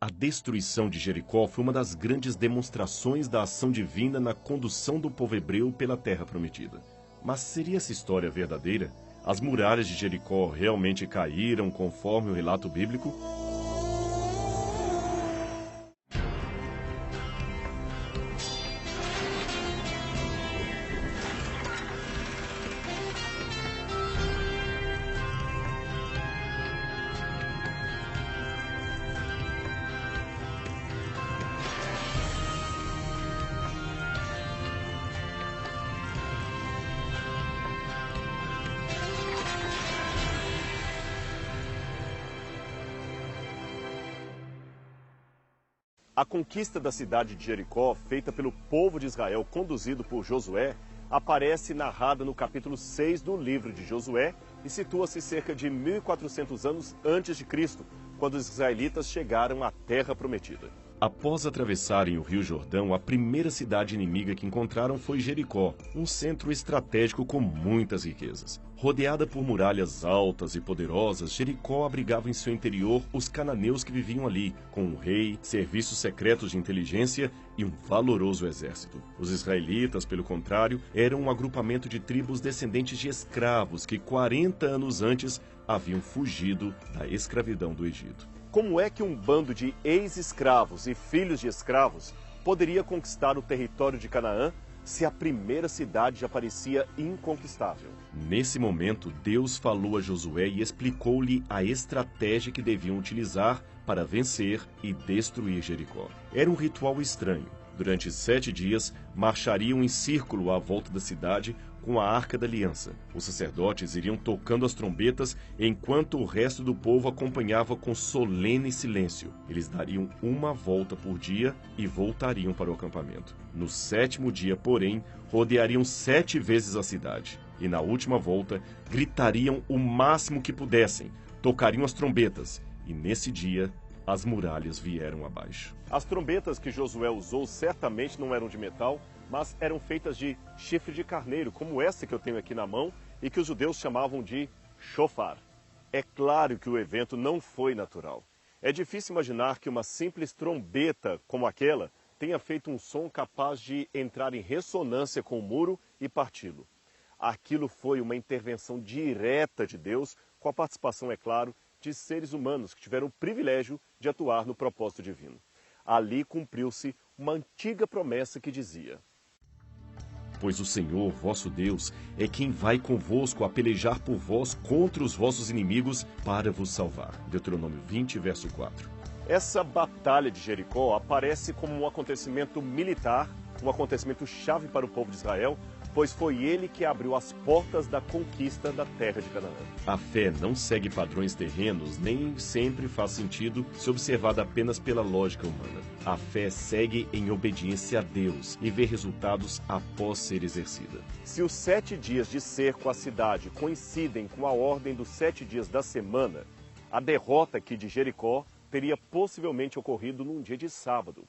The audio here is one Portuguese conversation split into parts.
A destruição de Jericó foi uma das grandes demonstrações da ação divina na condução do povo hebreu pela terra prometida. Mas seria essa história verdadeira? As muralhas de Jericó realmente caíram conforme o relato bíblico? A conquista da cidade de Jericó, feita pelo povo de Israel, conduzido por Josué, aparece narrada no capítulo 6 do livro de Josué e situa-se cerca de 1400 anos antes de Cristo, quando os israelitas chegaram à Terra Prometida. Após atravessarem o Rio Jordão, a primeira cidade inimiga que encontraram foi Jericó, um centro estratégico com muitas riquezas. Rodeada por muralhas altas e poderosas, Jericó abrigava em seu interior os cananeus que viviam ali, com um rei, serviços secretos de inteligência e um valoroso exército. Os israelitas, pelo contrário, eram um agrupamento de tribos descendentes de escravos que 40 anos antes haviam fugido da escravidão do Egito. Como é que um bando de ex-escravos e filhos de escravos poderia conquistar o território de Canaã se a primeira cidade já parecia inconquistável? Nesse momento, Deus falou a Josué e explicou-lhe a estratégia que deviam utilizar para vencer e destruir Jericó. Era um ritual estranho. Durante 7 dias, marchariam em círculo à volta da cidade com a Arca da Aliança. Os sacerdotes iriam tocando as trombetas enquanto o resto do povo acompanhava com solene silêncio. Eles dariam uma volta por dia e voltariam para o acampamento. No 7º dia, porém, rodeariam 7 vezes a cidade. E na última volta, gritariam o máximo que pudessem, tocariam as trombetas. E nesse dia, as muralhas vieram abaixo. As trombetas que Josué usou certamente não eram de metal, mas eram feitas de chifre de carneiro, como essa que eu tenho aqui na mão e que os judeus chamavam de shofar. É claro que o evento não foi natural. É difícil imaginar que uma simples trombeta como aquela tenha feito um som capaz de entrar em ressonância com o muro e parti-lo. Aquilo foi uma intervenção direta de Deus, com a participação, é claro, de seres humanos que tiveram o privilégio de atuar no propósito divino. Ali cumpriu-se uma antiga promessa que dizia: pois o Senhor, vosso Deus, é quem vai convosco a pelejar por vós contra os vossos inimigos para vos salvar. Deuteronômio 20, verso 4. Essa batalha de Jericó aparece como um acontecimento militar, um acontecimento chave para o povo de Israel, pois foi ele que abriu as portas da conquista da terra de Canaã. A fé não segue padrões terrenos, nem sempre faz sentido se observada apenas pela lógica humana. A fé segue em obediência a Deus e vê resultados após ser exercida. Se os 7 dias de cerco à cidade coincidem com a ordem dos 7 dias da semana, a derrota aqui de Jericó teria possivelmente ocorrido num dia de sábado.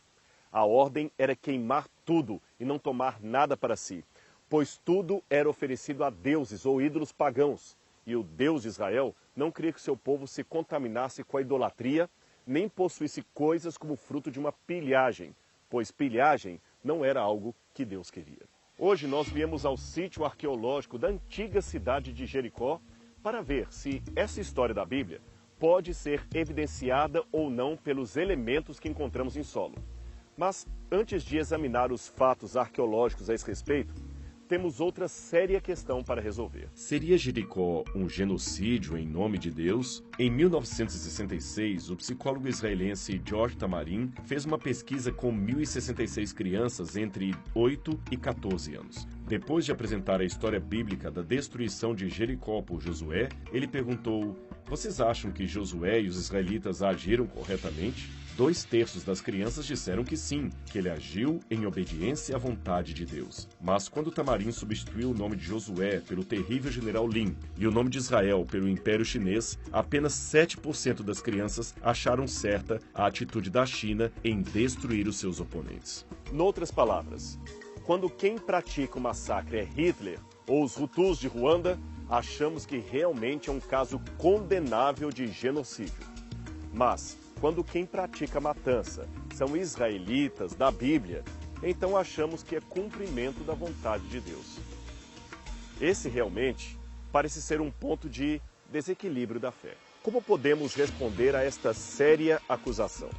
A ordem era queimar tudo e não tomar nada para si, pois tudo era oferecido a deuses ou ídolos pagãos, e o Deus de Israel não queria que seu povo se contaminasse com a idolatria, nem possuísse coisas como fruto de uma pilhagem, pois pilhagem não era algo que Deus queria. Hoje nós viemos ao sítio arqueológico da antiga cidade de Jericó para ver se essa história da Bíblia pode ser evidenciada ou não pelos elementos que encontramos em solo. Mas antes de examinar os fatos arqueológicos a esse respeito, temos outra séria questão para resolver. Seria Jericó um genocídio em nome de Deus? Em 1966, o psicólogo israelense George Tamarin fez uma pesquisa com 1.066 crianças entre 8 e 14 anos. Depois de apresentar a história bíblica da destruição de Jericó por Josué, ele perguntou: vocês acham que Josué e os israelitas agiram corretamente? 2/3 das crianças disseram que sim, que ele agiu em obediência à vontade de Deus. Mas quando Tamarin substituiu o nome de Josué pelo terrível general Lin e o nome de Israel pelo Império Chinês, apenas 7% das crianças acharam certa a atitude da China em destruir os seus oponentes. Noutras palavras, quando quem pratica o massacre é Hitler ou os Hutus de Ruanda, achamos que realmente é um caso condenável de genocídio. Mas quando quem pratica a matança são israelitas da Bíblia, então achamos que é cumprimento da vontade de Deus. Esse realmente parece ser um ponto de desequilíbrio da fé. Como podemos responder a esta séria acusação?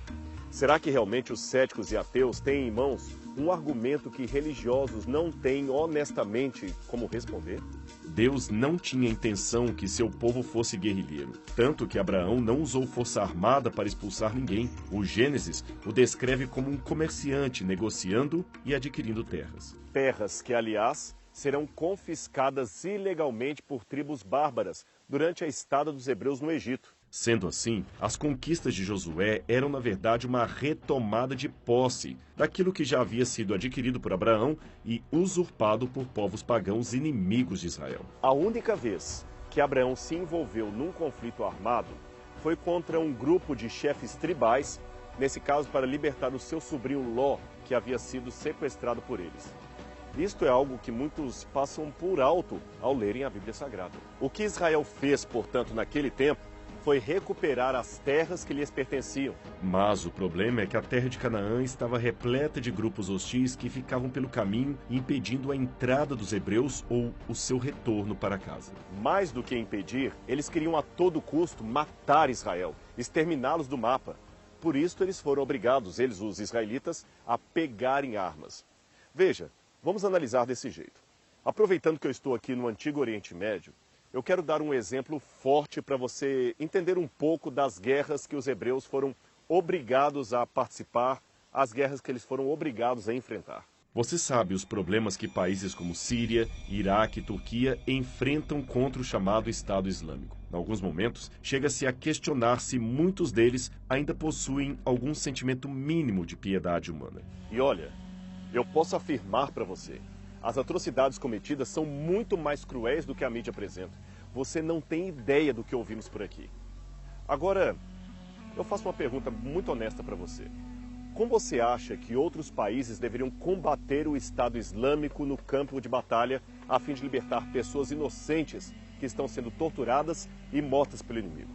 Será que realmente os céticos e ateus têm em mãos um argumento que religiosos não têm honestamente como responder? Deus não tinha intenção que seu povo fosse guerrilheiro, tanto que Abraão não usou força armada para expulsar ninguém. O Gênesis o descreve como um comerciante negociando e adquirindo terras. Terras que, aliás, serão confiscadas ilegalmente por tribos bárbaras durante a estada dos hebreus no Egito. Sendo assim, as conquistas de Josué eram, na verdade, uma retomada de posse daquilo que já havia sido adquirido por Abraão e usurpado por povos pagãos inimigos de Israel. A única vez que Abraão se envolveu num conflito armado foi contra um grupo de chefes tribais, nesse caso para libertar o seu sobrinho Ló, que havia sido sequestrado por eles. Isto é algo que muitos passam por alto ao lerem a Bíblia Sagrada. O que Israel fez, portanto, naquele tempo, foi recuperar as terras que lhes pertenciam. Mas o problema é que a terra de Canaã estava repleta de grupos hostis que ficavam pelo caminho, impedindo a entrada dos hebreus ou o seu retorno para casa. Mais do que impedir, eles queriam a todo custo matar Israel, exterminá-los do mapa. Por isso eles foram obrigados, eles, os israelitas, a pegarem armas. Veja, vamos analisar desse jeito. Aproveitando que eu estou aqui no Antigo Oriente Médio, eu quero dar um exemplo forte para você entender um pouco das guerras que os hebreus foram obrigados a participar, as guerras que eles foram obrigados a enfrentar. Você sabe os problemas que países como Síria, Iraque e Turquia enfrentam contra o chamado Estado Islâmico. Em alguns momentos, chega-se a questionar se muitos deles ainda possuem algum sentimento mínimo de piedade humana. E olha, eu posso afirmar para você, as atrocidades cometidas são muito mais cruéis do que a mídia apresenta. Você não tem ideia do que ouvimos por aqui. Agora, eu faço uma pergunta muito honesta para você. Como você acha que outros países deveriam combater o Estado Islâmico no campo de batalha a fim de libertar pessoas inocentes que estão sendo torturadas e mortas pelo inimigo?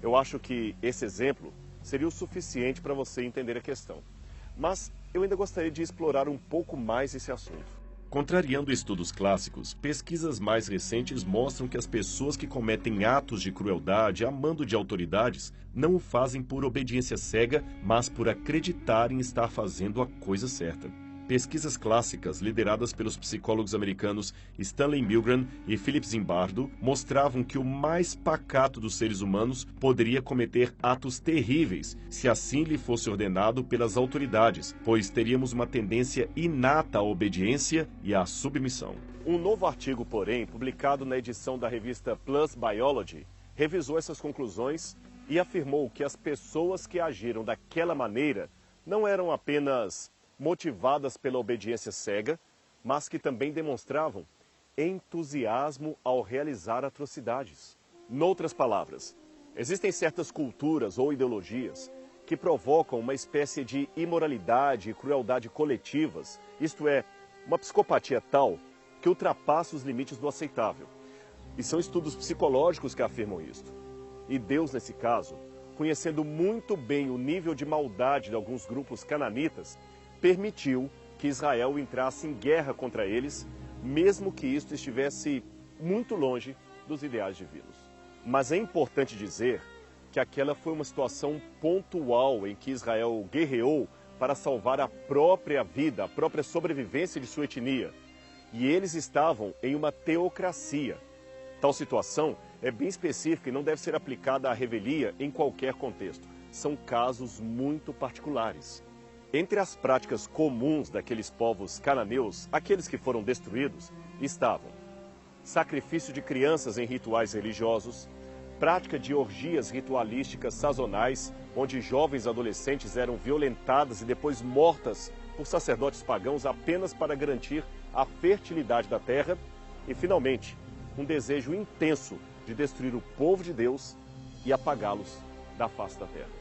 Eu acho que esse exemplo seria o suficiente para você entender a questão. Mas eu ainda gostaria de explorar um pouco mais esse assunto. Contrariando estudos clássicos, pesquisas mais recentes mostram que as pessoas que cometem atos de crueldade a mando de autoridades não o fazem por obediência cega, mas por acreditarem estar fazendo a coisa certa. Pesquisas clássicas lideradas pelos psicólogos americanos Stanley Milgram e Philip Zimbardo mostravam que o mais pacato dos seres humanos poderia cometer atos terríveis se assim lhe fosse ordenado pelas autoridades, pois teríamos uma tendência inata à obediência e à submissão. Um novo artigo, porém, publicado na edição da revista PLOS Biology, revisou essas conclusões e afirmou que as pessoas que agiram daquela maneira não eram apenas motivadas pela obediência cega, mas que também demonstravam entusiasmo ao realizar atrocidades. Noutras palavras, existem certas culturas ou ideologias que provocam uma espécie de imoralidade e crueldade coletivas, isto é, uma psicopatia tal que ultrapassa os limites do aceitável. E são estudos psicológicos que afirmam isto. E Deus, nesse caso, conhecendo muito bem o nível de maldade de alguns grupos cananitas, permitiu que Israel entrasse em guerra contra eles, mesmo que isto estivesse muito longe dos ideais divinos. Mas é importante dizer que aquela foi uma situação pontual em que Israel guerreou para salvar a própria vida, a própria sobrevivência de sua etnia. E eles estavam em uma teocracia. Tal situação é bem específica e não deve ser aplicada à revelia em qualquer contexto. São casos muito particulares. Entre as práticas comuns daqueles povos cananeus, aqueles que foram destruídos, estavam sacrifício de crianças em rituais religiosos, prática de orgias ritualísticas sazonais, onde jovens adolescentes eram violentadas e depois mortas por sacerdotes pagãos apenas para garantir a fertilidade da terra, e, finalmente, um desejo intenso de destruir o povo de Deus e apagá-los da face da terra.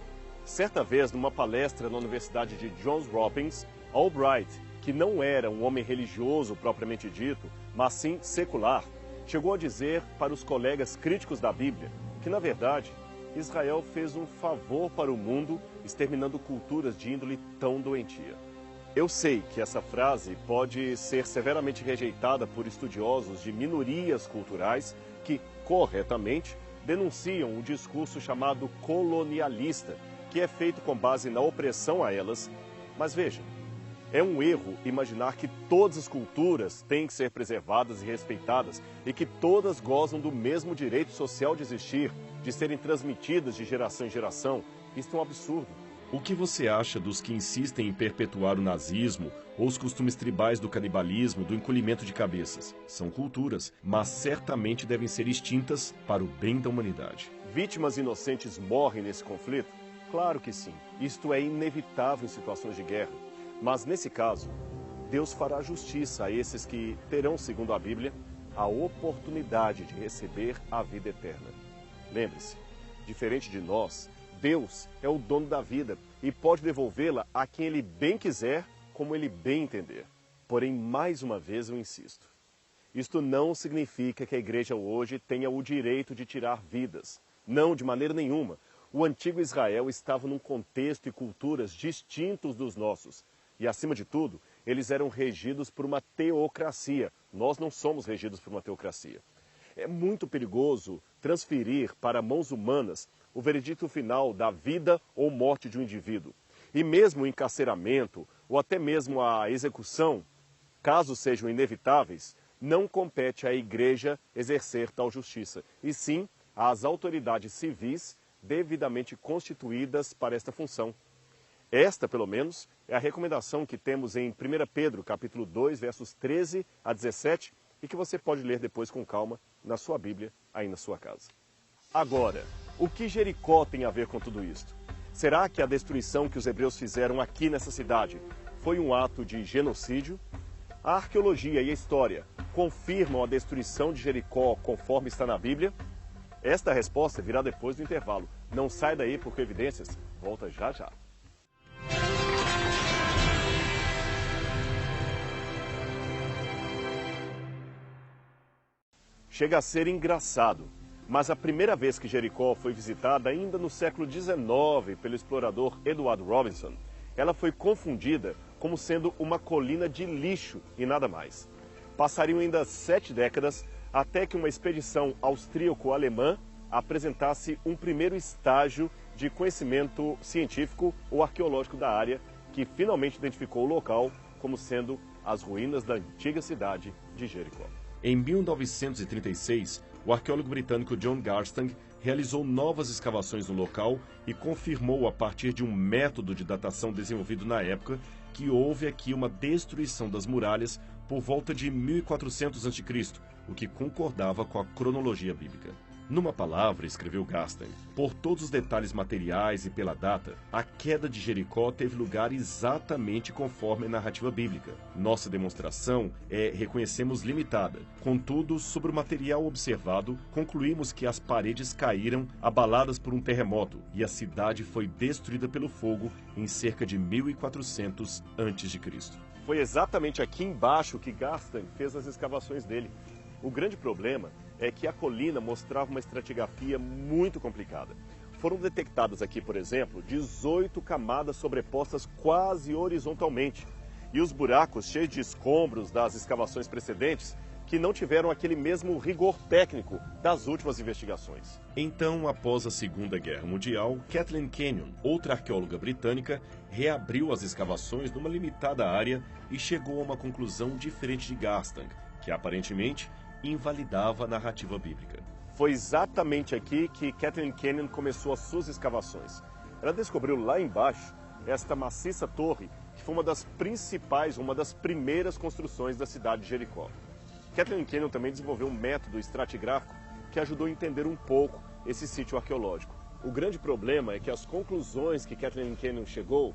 Certa vez, numa palestra na Universidade de Johns Hopkins, Albright, que não era um homem religioso propriamente dito, mas sim secular, chegou a dizer para os colegas críticos da Bíblia que, na verdade, Israel fez um favor para o mundo, exterminando culturas de índole tão doentia. Eu sei que essa frase pode ser severamente rejeitada por estudiosos de minorias culturais que, corretamente, denunciam o discurso chamado colonialista, que é feito com base na opressão a elas. Mas veja, é um erro imaginar que todas as culturas têm que ser preservadas e respeitadas e que todas gozam do mesmo direito social de existir, de serem transmitidas de geração em geração. Isso é um absurdo. O que você acha dos que insistem em perpetuar o nazismo ou os costumes tribais do canibalismo, do encolhimento de cabeças? São culturas, mas certamente devem ser extintas para o bem da humanidade. Vítimas inocentes morrem nesse conflito? Claro que sim. Isto é inevitável em situações de guerra. Mas nesse caso, Deus fará justiça a esses que terão, segundo a Bíblia, a oportunidade de receber a vida eterna. Lembre-se, diferente de nós, Deus é o dono da vida e pode devolvê-la a quem Ele bem quiser, como Ele bem entender. Porém, mais uma vez eu insisto, isto não significa que a igreja hoje tenha o direito de tirar vidas. Não, de maneira nenhuma. O antigo Israel estava num contexto e culturas distintos dos nossos. E, acima de tudo, eles eram regidos por uma teocracia. Nós não somos regidos por uma teocracia. É muito perigoso transferir para mãos humanas o veredito final da vida ou morte de um indivíduo. E mesmo o encarceramento, ou até mesmo a execução, caso sejam inevitáveis, não compete à igreja exercer tal justiça, e sim às autoridades civis devidamente constituídas para esta função. Esta, pelo menos, é a recomendação que temos em 1 Pedro, capítulo 2, versos 13 a 17, e que você pode ler depois com calma na sua Bíblia, aí na sua casa. Agora, o que Jericó tem a ver com tudo isto? Será que a destruição que os hebreus fizeram aqui nessa cidade foi um ato de genocídio? A arqueologia e a história confirmam a destruição de Jericó conforme está na Bíblia? Esta resposta virá depois do intervalo. Não sai daí porque Evidências volta já já. Chega a ser engraçado, mas a primeira vez que Jericó foi visitada, ainda no século XIX, pelo explorador Edward Robinson, ela foi confundida como sendo uma colina de lixo e nada mais. Passariam ainda 7 décadas até que uma expedição austríaco-alemã apresentasse um primeiro estágio de conhecimento científico ou arqueológico da área, que finalmente identificou o local como sendo as ruínas da antiga cidade de Jericó. Em 1936, o arqueólogo britânico John Garstang realizou novas escavações no local e confirmou, a partir de um método de datação desenvolvido na época, que houve aqui uma destruição das muralhas por volta de 1400 a.C., o que concordava com a cronologia bíblica. Numa palavra, escreveu Garstang, por todos os detalhes materiais e pela data, a queda de Jericó teve lugar exatamente conforme a narrativa bíblica. Nossa demonstração reconhecemos limitada. Contudo, sobre o material observado, concluímos que as paredes caíram abaladas por um terremoto e a cidade foi destruída pelo fogo em cerca de 1400 a.C. Foi exatamente aqui embaixo que Garstang fez as escavações dele. O grande problema é que a colina mostrava uma estratigrafia muito complicada. Foram detectadas aqui, por exemplo, 18 camadas sobrepostas quase horizontalmente. E os buracos cheios de escombros das escavações precedentes que não tiveram aquele mesmo rigor técnico das últimas investigações. Então, após a Segunda Guerra Mundial, Kathleen Kenyon, outra arqueóloga britânica, reabriu as escavações numa limitada área e chegou a uma conclusão diferente de Garstang, que aparentemente invalidava a narrativa bíblica. Foi exatamente aqui que Kathleen Kenyon começou as suas escavações. Ela descobriu lá embaixo esta maciça torre, que foi uma das principais, uma das primeiras construções da cidade de Jericó. Kathleen Kenyon também desenvolveu um método estratigráfico que ajudou a entender um pouco esse sítio arqueológico. O grande problema é que as conclusões que Kathleen Kenyon chegou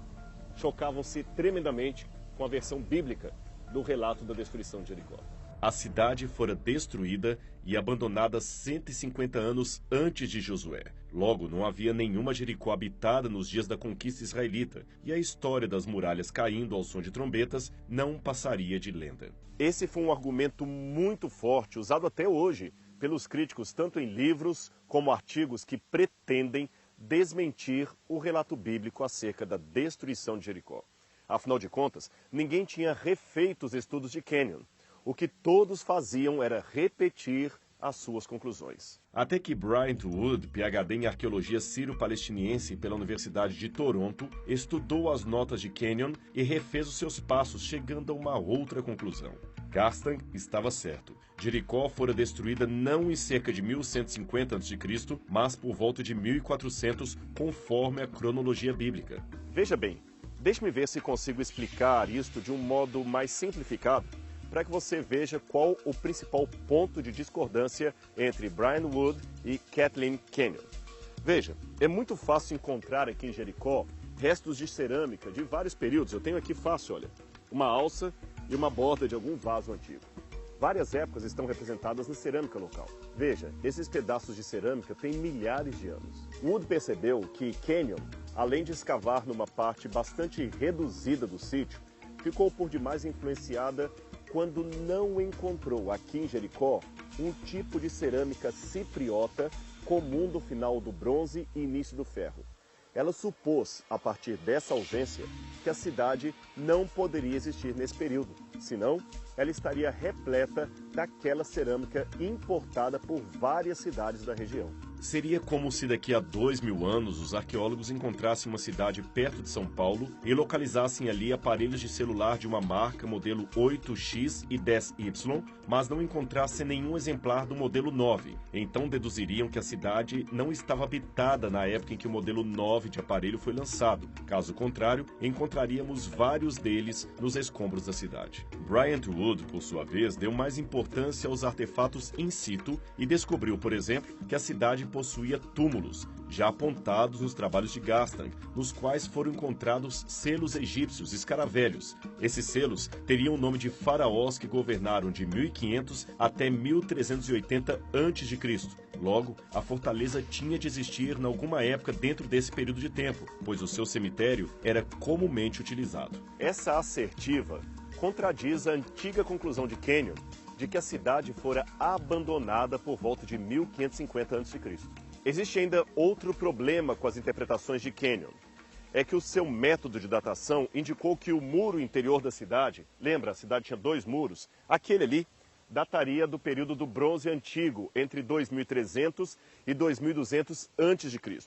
chocavam-se tremendamente com a versão bíblica do relato da destruição de Jericó. A cidade fora destruída e abandonada 150 anos antes de Josué. Logo, não havia nenhuma Jericó habitada nos dias da conquista israelita, e a história das muralhas caindo ao som de trombetas não passaria de lenda. Esse foi um argumento muito forte, usado até hoje, pelos críticos tanto em livros como artigos que pretendem desmentir o relato bíblico acerca da destruição de Jericó. Afinal de contas, ninguém tinha refeito os estudos de Kenyon. O que todos faziam era repetir as suas conclusões. Até que Bryant Wood, PhD em arqueologia sírio-palestiniense pela Universidade de Toronto, estudou as notas de Kenyon e refez os seus passos, chegando a uma outra conclusão. Garstang estava certo. Jericó fora destruída não em cerca de 1150 a.C., mas por volta de 1400, conforme a cronologia bíblica. Veja bem, deixe-me ver se consigo explicar isto de um modo mais simplificado, para que você veja qual o principal ponto de discordância entre Brian Wood e Kathleen Kenyon. Veja, é muito fácil encontrar aqui em Jericó restos de cerâmica de vários períodos. Eu tenho aqui fácil, olha, uma alça e uma borda de algum vaso antigo. Várias épocas estão representadas na cerâmica local. Veja, esses pedaços de cerâmica têm milhares de anos. Wood percebeu que Kenyon, além de escavar numa parte bastante reduzida do sítio, ficou por demais influenciada quando não encontrou aqui em Jericó um tipo de cerâmica cipriota comum do final do bronze e início do ferro. Ela supôs, a partir dessa ausência, que a cidade não poderia existir nesse período, senão ela estaria repleta daquela cerâmica importada por várias cidades da região. Seria como se daqui a 2000 anos os arqueólogos encontrassem uma cidade perto de São Paulo e localizassem ali aparelhos de celular de uma marca modelo 8X e 10Y, mas não encontrassem nenhum exemplar do modelo 9. Então deduziriam que a cidade não estava habitada na época em que o modelo 9 de aparelho foi lançado. Caso contrário, encontraríamos vários deles nos escombros da cidade. Bryant Wood, por sua vez, deu mais importância aos artefatos in situ e descobriu, por exemplo, que a cidade possuía túmulos, já apontados nos trabalhos de Garstang, nos quais foram encontrados selos egípcios escaravelhos. Esses selos teriam o nome de faraós que governaram de 1500 até 1380 a.C. Logo, a fortaleza tinha de existir em alguma época dentro desse período de tempo, pois o seu cemitério era comumente utilizado. Essa assertiva contradiz a antiga conclusão de Kenyon de que a cidade fora abandonada por volta de 1550 a.C. Existe ainda outro problema com as interpretações de Kenyon. É que o seu método de datação indicou que o muro interior da cidade, lembra, a cidade tinha 2 muros, aquele ali dataria do período do Bronze Antigo, entre 2300 e 2200 a.C.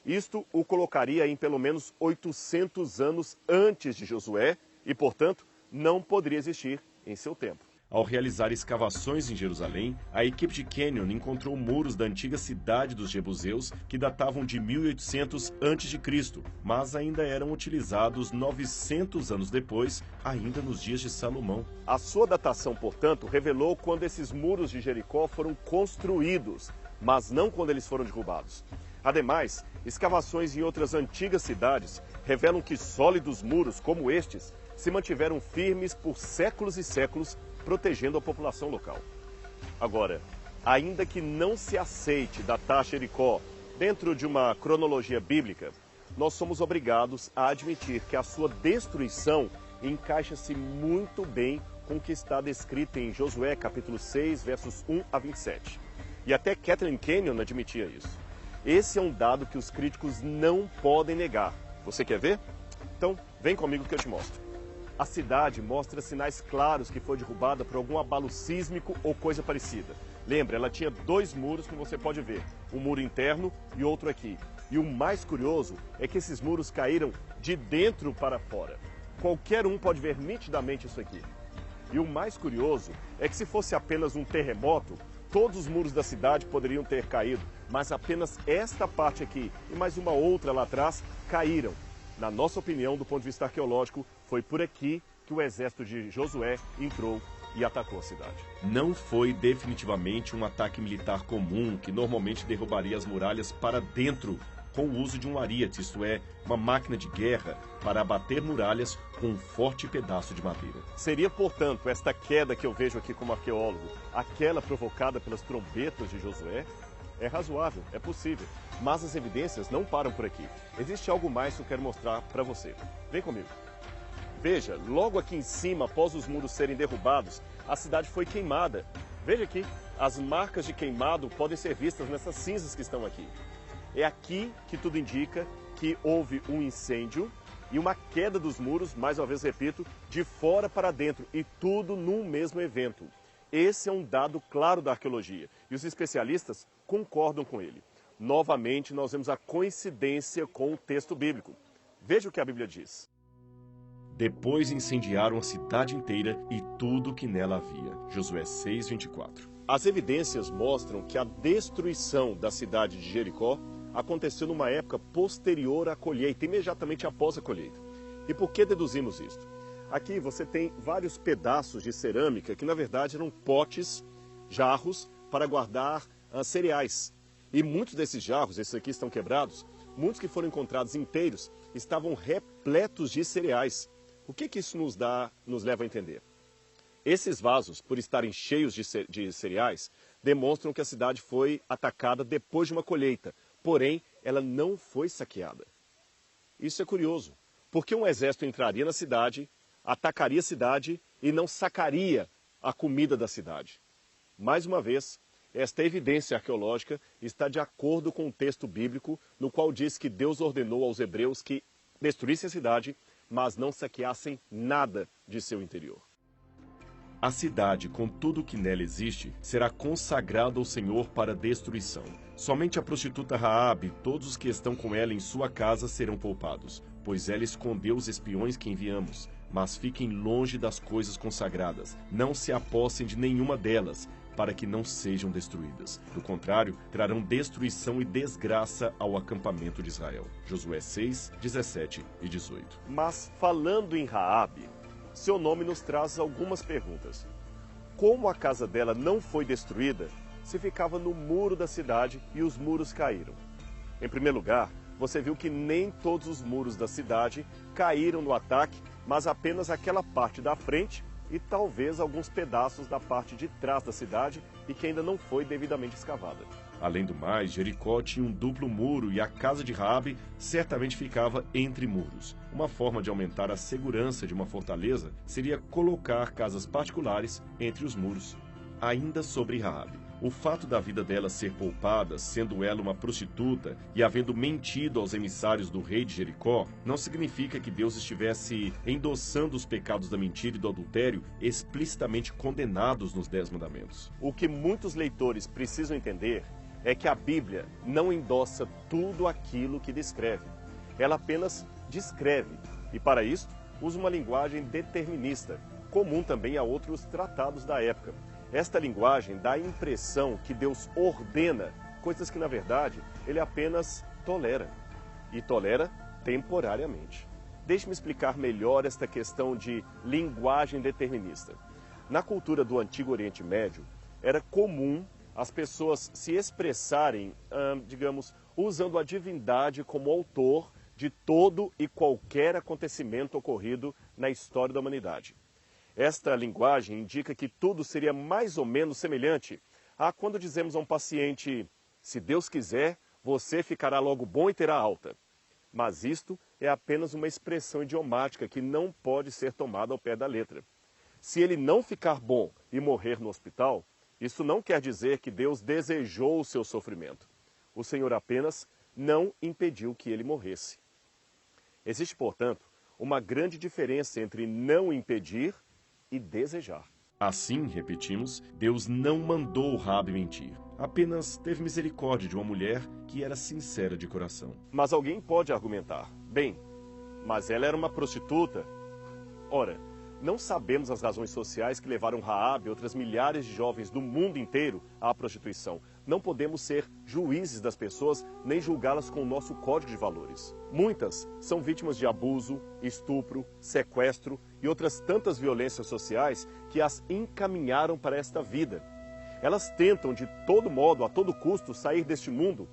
Isto o colocaria em pelo menos 800 anos antes de Josué e, portanto, não poderia existir em seu tempo. Ao realizar escavações em Jerusalém, a equipe de Kenyon encontrou muros da antiga cidade dos Jebuseus que datavam de 1800 a.C., mas ainda eram utilizados 900 anos depois, ainda nos dias de Salomão. A sua datação, portanto, revelou quando esses muros de Jericó foram construídos, mas não quando eles foram derrubados. Ademais, escavações em outras antigas cidades revelam que sólidos muros como estes se mantiveram firmes por séculos e séculos, protegendo a população local. Agora, ainda que não se aceite datar Jericó dentro de uma cronologia bíblica, nós somos obrigados a admitir que a sua destruição encaixa-se muito bem com o que está descrito em Josué capítulo 6, versos 1 a 27. E até Kathleen Kenyon admitia isso. Esse é um dado que os críticos não podem negar. Você quer ver? Então, vem comigo que eu te mostro. A cidade mostra sinais claros que foi derrubada por algum abalo sísmico ou coisa parecida. Lembra, ela tinha 2 muros, como você pode ver, um muro interno e outro aqui. E o mais curioso é que esses muros caíram de dentro para fora. Qualquer um pode ver nitidamente isso aqui. E o mais curioso é que se fosse apenas um terremoto, todos os muros da cidade poderiam ter caído, mas apenas esta parte aqui e mais uma outra lá atrás caíram. Na nossa opinião, do ponto de vista arqueológico, foi por aqui que o exército de Josué entrou e atacou a cidade. Não foi definitivamente um ataque militar comum que normalmente derrubaria as muralhas para dentro com o uso de um ariete, isto é, uma máquina de guerra para abater muralhas com um forte pedaço de madeira. Seria, portanto, esta queda que eu vejo aqui como arqueólogo, aquela provocada pelas trombetas de Josué? É razoável, é possível, mas as evidências não param por aqui. Existe algo mais que eu quero mostrar para você. Vem comigo. Veja, logo aqui em cima, após os muros serem derrubados, a cidade foi queimada. Veja aqui, as marcas de queimado podem ser vistas nessas cinzas que estão aqui. É aqui que tudo indica que houve um incêndio e uma queda dos muros, mais uma vez repito, de fora para dentro, e tudo num mesmo evento. Esse é um dado claro da arqueologia e os especialistas concordam com ele. Novamente, nós vemos a coincidência com o texto bíblico. Veja o que a Bíblia diz. Depois incendiaram a cidade inteira e tudo que nela havia. Josué 6:24. As evidências mostram que a destruição da cidade de Jericó aconteceu numa época posterior à colheita, imediatamente após a colheita. E por que deduzimos isto? Aqui você tem vários pedaços de cerâmica que na verdade eram potes, jarros para guardar cereais. E muitos desses jarros, esses aqui estão quebrados, muitos que foram encontrados inteiros, estavam repletos de cereais. O que isso nos leva a entender? Esses vasos, por estarem cheios de cereais, demonstram que a cidade foi atacada depois de uma colheita, porém ela não foi saqueada. Isso é curioso, porque um exército entraria na cidade, atacaria a cidade e não sacaria a comida da cidade. Mais uma vez, esta evidência arqueológica está de acordo com o texto bíblico, no qual diz que Deus ordenou aos hebreus que destruíssem a cidade, mas não saqueassem nada de seu interior. A cidade, com tudo o que nela existe, será consagrada ao Senhor para destruição. Somente a prostituta Raabe e todos os que estão com ela em sua casa serão poupados, pois ela escondeu os espiões que enviamos. Mas fiquem longe das coisas consagradas, não se apossem de nenhuma delas, para que não sejam destruídas. Do contrário, trarão destruição e desgraça ao acampamento de Israel. Josué 6, 17 e 18. Mas falando em Raabe, seu nome nos traz algumas perguntas. Como a casa dela não foi destruída se ficava no muro da cidade e os muros caíram? Em primeiro lugar, você viu que nem todos os muros da cidade caíram no ataque, mas apenas aquela parte da frente e talvez alguns pedaços da parte de trás da cidade e que ainda não foi devidamente escavada. Além do mais, Jericó tinha um duplo muro e a casa de Raabe certamente ficava entre muros. Uma forma de aumentar a segurança de uma fortaleza seria colocar casas particulares entre os muros. Ainda sobre Raabe, o fato da vida dela ser poupada, sendo ela uma prostituta e havendo mentido aos emissários do rei de Jericó, não significa que Deus estivesse endossando os pecados da mentira e do adultério explicitamente condenados nos 10 mandamentos. O que muitos leitores precisam entender é que a Bíblia não endossa tudo aquilo que descreve. Ela apenas descreve e, para isso, usa uma linguagem determinista, comum também a outros tratados da época. Esta linguagem dá a impressão que Deus ordena coisas que, na verdade, Ele apenas tolera. E tolera temporariamente. Deixe-me explicar melhor esta questão de linguagem determinista. Na cultura do Antigo Oriente Médio, era comum as pessoas se expressarem, usando a divindade como autor de todo e qualquer acontecimento ocorrido na história da humanidade. Esta linguagem indica que tudo seria mais ou menos semelhante a quando dizemos a um paciente: se Deus quiser, você ficará logo bom e terá alta. Mas isto é apenas uma expressão idiomática que não pode ser tomada ao pé da letra. Se ele não ficar bom e morrer no hospital, isso não quer dizer que Deus desejou o seu sofrimento. O Senhor apenas não impediu que ele morresse. Existe, portanto, uma grande diferença entre não impedir e desejar. Assim, repetimos, Deus não mandou Raabe mentir. Apenas teve misericórdia de uma mulher que era sincera de coração. Mas alguém pode argumentar: bem, mas ela era uma prostituta. Ora, não sabemos as razões sociais que levaram Raabe e outras milhares de jovens do mundo inteiro à prostituição. Não podemos ser juízes das pessoas nem julgá-las com o nosso código de valores. Muitas são vítimas de abuso, estupro, sequestro e outras tantas violências sociais que as encaminharam para esta vida. Elas tentam de todo modo, a todo custo, sair deste mundo.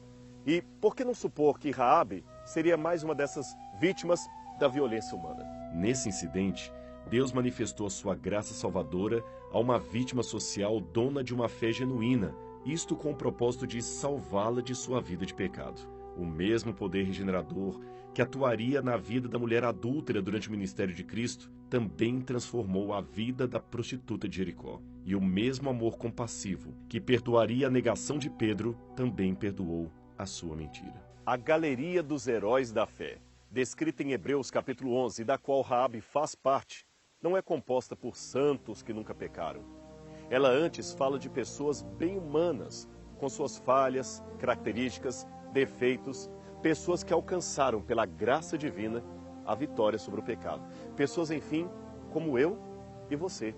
E por que não supor que Raabe seria mais uma dessas vítimas da violência humana? Nesse incidente, Deus manifestou a sua graça salvadora a uma vítima social dona de uma fé genuína, isto com o propósito de salvá-la de sua vida de pecado. O mesmo poder regenerador que atuaria na vida da mulher adúltera durante o ministério de Cristo também transformou a vida da prostituta de Jericó. E o mesmo amor compassivo que perdoaria a negação de Pedro também perdoou a sua mentira. A galeria dos heróis da fé, descrita em Hebreus capítulo 11, da qual Raabe faz parte, não é composta por santos que nunca pecaram. Ela antes fala de pessoas bem humanas, com suas falhas, características, defeitos, pessoas que alcançaram pela graça divina a vitória sobre o pecado. Pessoas, enfim, como eu e você,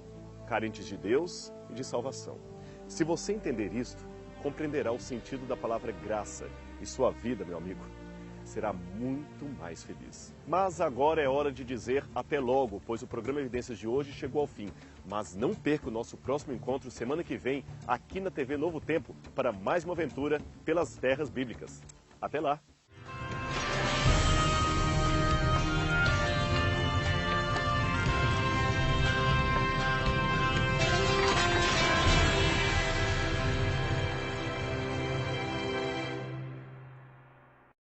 carentes de Deus e de salvação. Se você entender isto, compreenderá o sentido da palavra graça e sua vida, meu amigo, será muito mais feliz. Mas agora é hora de dizer até logo, pois o programa Evidências de hoje chegou ao fim. Mas não perca o nosso próximo encontro semana que vem, aqui na TV Novo Tempo, para mais uma aventura pelas terras bíblicas. Até lá!